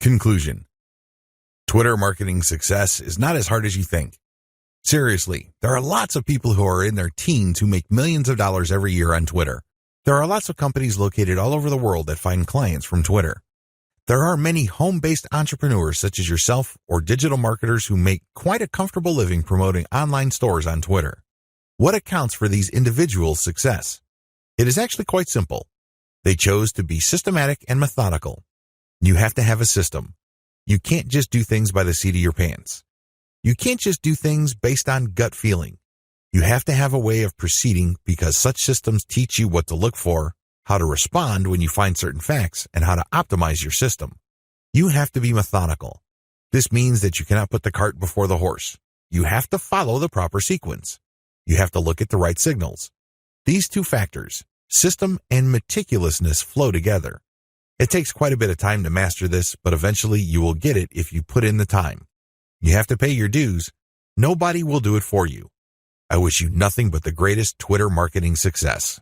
Conclusion. Twitter marketing success is not as hard as you think. Seriously, there are lots of people who are in their teens who make millions of dollars every year on Twitter. There are lots of companies located all over the world that find clients from Twitter. There are many home-based entrepreneurs such as yourself or digital marketers who make quite a comfortable living promoting online stores on Twitter. What accounts for these individuals' success? It is actually quite simple. They chose to be systematic and methodical. You have to have a system. You can't just do things by the seat of your pants. You can't just do things based on gut feeling. You have to have a way of proceeding because such systems teach you what to look for, how to respond when you find certain facts, and how to optimize your system. You have to be methodical. This means that you cannot put the cart before the horse. You have to follow the proper sequence. You have to look at the right signals. These two factors, system and meticulousness, flow together. It takes quite a bit of time to master this, but eventually you will get it if you put in the time. You have to pay your dues. Nobody will do it for you. I wish you nothing but the greatest Twitter marketing success.